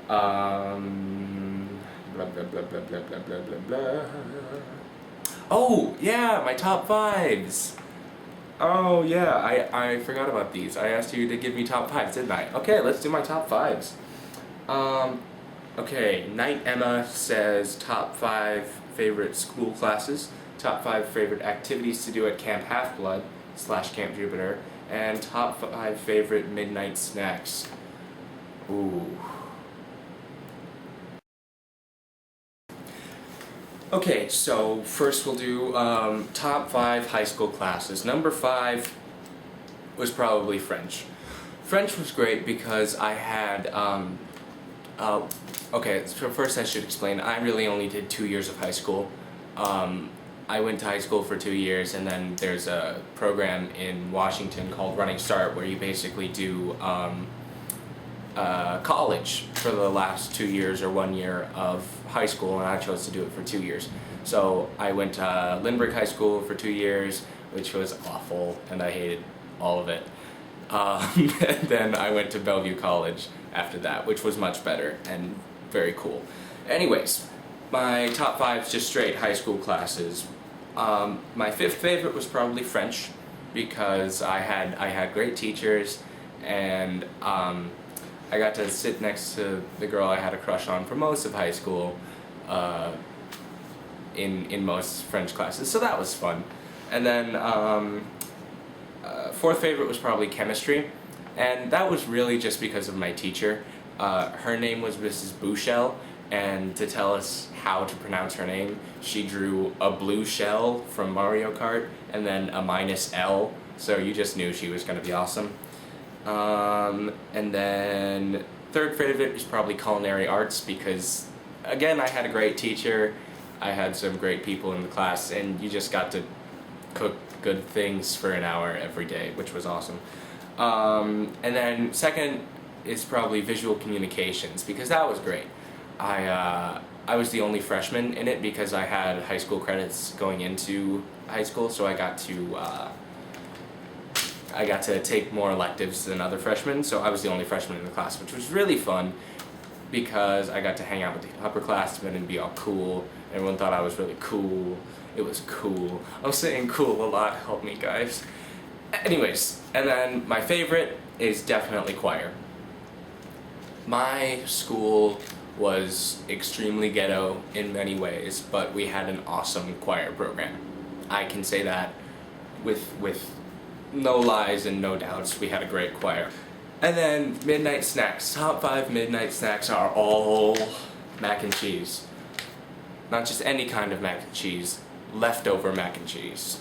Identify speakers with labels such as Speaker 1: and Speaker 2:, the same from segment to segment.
Speaker 1: Blah blah blah blah blah blah blah blah blah. Oh yeah, my top fives. Oh yeah, I forgot about these. I asked you to give me top fives, didn't I? Okay, let's do my top fives. Um, okay, Night Emma says top five favorite school classes, top five favorite activities to do at Camp Half-Blood / Camp Jupiter, and top five favorite midnight snacks. Ooh. Okay, so first we'll do top five high school classes. Number five was probably French. French was great because I had, okay, so first I should explain, I really only did 2 years of high school. I went to high school for 2 years, and then there's a program in Washington called Running Start where you basically do college for the last 2 years or 1 year of high school, and I chose to do it for 2 years. So I went to Lindbergh High School for 2 years, which was awful, and I hated all of it. And then I went to Bellevue College after that, which was much better and very cool. Anyways, my top five just straight high school classes. My fifth favorite was probably French because I had great teachers, and I got to sit next to the girl I had a crush on for most of high school in most French classes, so that was fun. And then fourth favorite was probably chemistry, and that was really just because of my teacher. Her name was Mrs. Bouchel, and to tell us how to pronounce her name, she drew a blue shell from Mario Kart and then a -L, so you just knew she was going to be awesome. And then third favorite is probably culinary arts because, again, I had a great teacher, I had some great people in the class, and you just got to cook good things for an hour every day, which was awesome. And then second is probably visual communications because that was great. I was the only freshman in it because I had high school credits going into high school, so I got to take more electives than other freshmen, so I was the only freshman in the class, which was really fun because I got to hang out with the upperclassmen and be all cool. Everyone thought I was really cool. It was cool. I'm saying cool a lot, help me guys. Anyways, and then my favorite is definitely choir. My school was extremely ghetto in many ways, but we had an awesome choir program. I can say that with no lies and no doubts, we had a great choir. And then midnight snacks. Top five midnight snacks are all mac and cheese. Not just any kind of mac and cheese, leftover mac and cheese.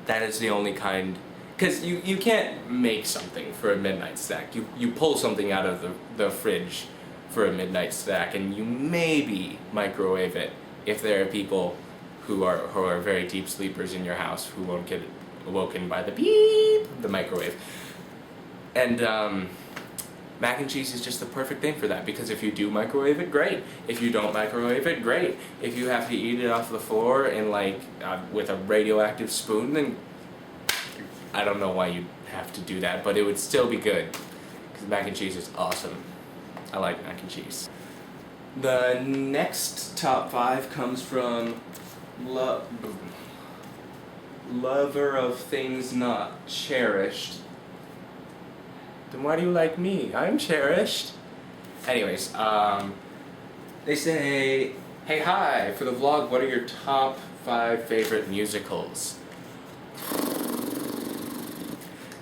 Speaker 1: That is the only kind, because you can't make something for a midnight snack. You pull something out of the fridge for a midnight snack, and you maybe microwave it if there are people who are very deep sleepers in your house who won't get awoken by the beep, the microwave. And mac and cheese is just the perfect thing for that, because if you do microwave it, great. If you don't microwave it, great. If you have to eat it off the floor in with a radioactive spoon, then I don't know why you'd have to do that, but it would still be good, because mac and cheese is awesome. I like mac and cheese. The next top five comes from lover of things not cherished. Then why do you like me? I'm cherished. Anyways, they say, hey hi, for the vlog, what are your top five favorite musicals?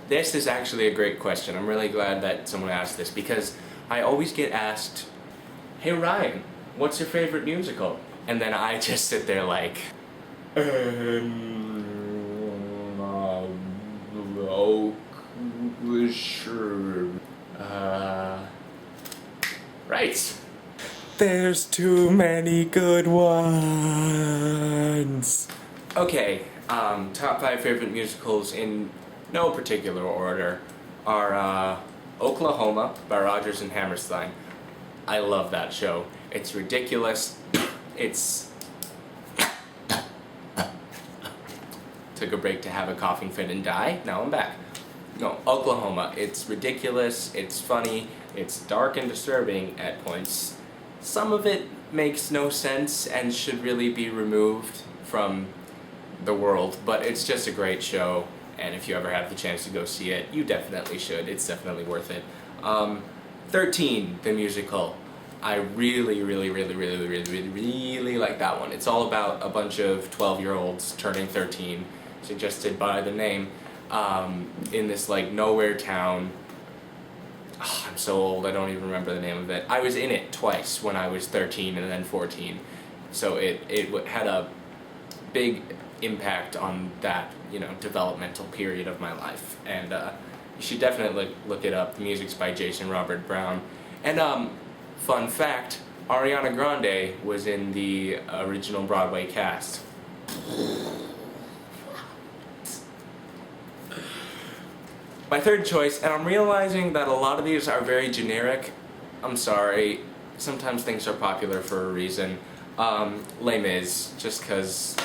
Speaker 1: This is actually a great question. I'm really glad that someone asked this because I always get asked, hey Ryan, what's your favorite musical? And then I just sit there like, sure. Right. There's too many good ones. Okay, top five favorite musicals in no particular order are Oklahoma by Rodgers and Hammerstein. I love that show. It's ridiculous. It's... Took a break to have a coughing fit and die. Now I'm back. No, Oklahoma. It's ridiculous, it's funny, It's dark and disturbing at points. Some of it makes no sense and should really be removed from the world, but it's just a great show, and if you ever have the chance to go see it, you definitely should. It's definitely worth it. 13, the musical. I really like that one. It's all about a bunch of 12-year-olds turning 13, suggested by the name, in this like nowhere town. Oh, I'm so old, I don't even remember the name of it. I was in it twice when I was 13 and then 14, so it had a big impact on that, developmental period of my life, and you should definitely look it up. The music's by Jason Robert Brown, and fun fact, Ariana Grande was in the original Broadway cast. My third choice, and I'm realizing that a lot of these are very generic. I'm sorry, sometimes things are popular for a reason. Les Mis, just because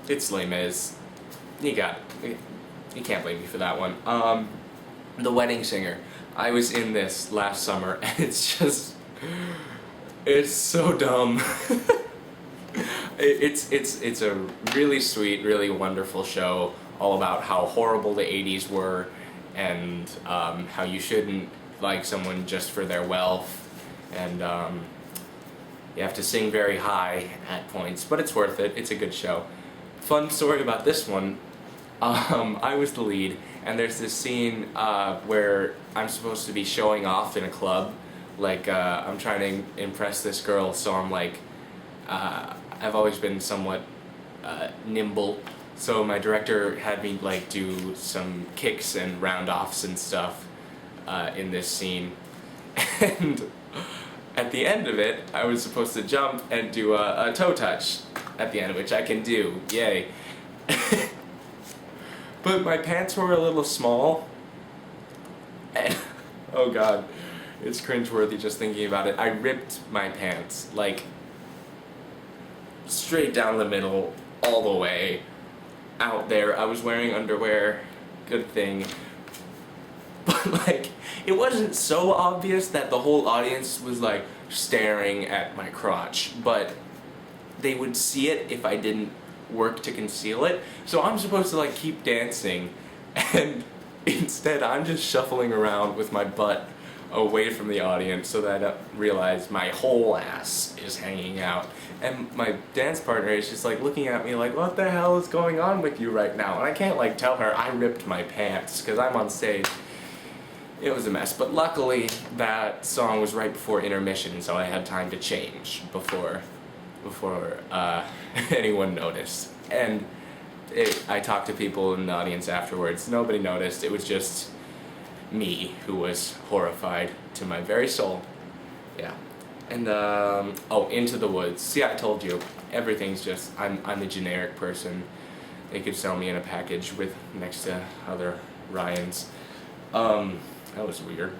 Speaker 1: it's Les Mis. You can't blame me for that one. The Wedding Singer. I was in this last summer, and it's so dumb. It's a really sweet, really wonderful show, all about how horrible the 80s were, and how you shouldn't like someone just for their wealth, and you have to sing very high at points, but it's worth it. It's a good show. Fun story about this one, I was the lead, and there's this scene where I'm supposed to be showing off in a club, like I'm trying to impress this girl, so I'm like, I've always been somewhat nimble, so my director had me like do some kicks and round-offs and stuff in this scene, and at the end of it, I was supposed to jump and do a toe touch at the end, which I can do, yay. But my pants were a little small, and oh god, it's cringeworthy just thinking about it. I ripped my pants, like, straight down the middle, all the way, out there. I was wearing underwear, good thing. But like, it wasn't so obvious that the whole audience was like staring at my crotch, but they would see it if I didn't work to conceal it. So I'm supposed to like keep dancing, and instead I'm just shuffling around with my butt away from the audience so that I don't realize my whole ass is hanging out. And my dance partner is just like looking at me like, what the hell is going on with you right now? And I can't like tell her I ripped my pants because I'm on stage. It was a mess, but luckily that song was right before intermission, so I had time to change before anyone noticed. And I talked to people in the audience afterwards. Nobody noticed. It was just me who was horrified to my very soul. Yeah. And oh, Into the Woods. See, I told you, everything's just, I'm a generic person. They could sell me in a package with next to other Ryans. That was weird.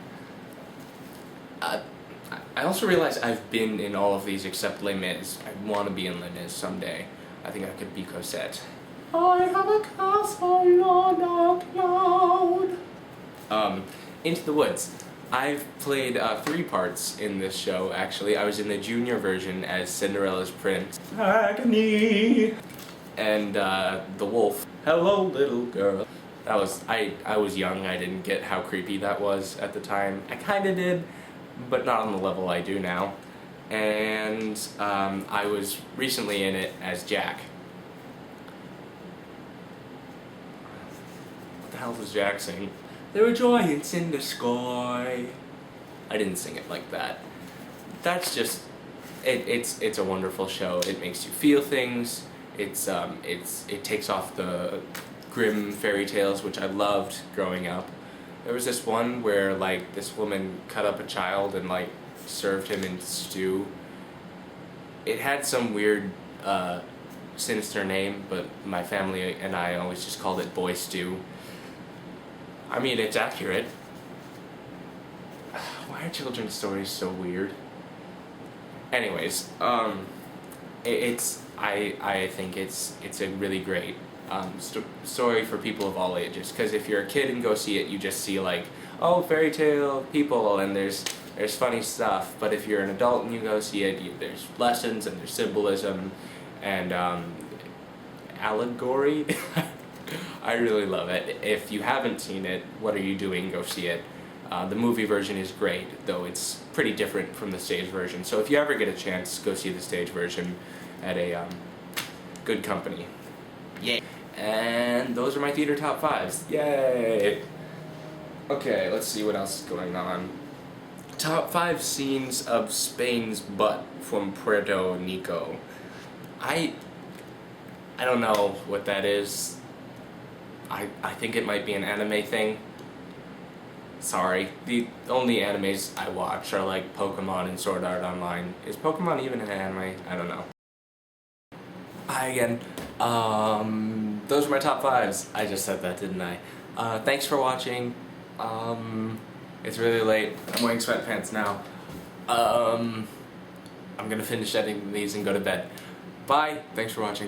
Speaker 1: I also realized I've been in all of these except Les Mis. I want to be in Les Mis someday. I think I could be Cosette. I have a castle on a cloud. Into the Woods. I've played 3 parts in this show, actually. I was in the junior version as Cinderella's prince, Agony, and the wolf, Hello Little Girl. I was young, I didn't get how creepy that was at the time. I kinda did, but not on the level I do now. And I was recently in it as Jack. What the hell does Jack sing? There were giants in the sky. I didn't sing it like that. That's just, it's a wonderful show. It makes you feel things. It takes off the grim fairy tales, which I loved growing up. There was this one where like this woman cut up a child and like served him in stew. It had some weird sinister name, but my family and I always just called it boy stew. I mean, it's accurate. Why are children's stories so weird? Anyways, I think it's a really great story for people of all ages, because if you're a kid and go see it, you just see like oh, fairy tale people, and there's funny stuff. But if you're an adult and you go see it, there's lessons and there's symbolism and allegory. I really love it. If you haven't seen it, what are you doing? Go see it. The movie version is great, though it's pretty different from the stage version. So if you ever get a chance, go see the stage version at a good company. Yay! And those are my theater top 5s. Yay! Okay, let's see what else is going on. Top 5 scenes of Spain's butt from Puerto Rico. I don't know what that is. I think it might be an anime thing. Sorry. The only animes I watch are like Pokemon and Sword Art Online. Is Pokemon even an anime? I don't know. Hi again. Those are my top 5s. I just said that, didn't I? Thanks for watching. It's really late. I'm wearing sweatpants now. I'm gonna finish editing these and go to bed. Bye. Thanks for watching.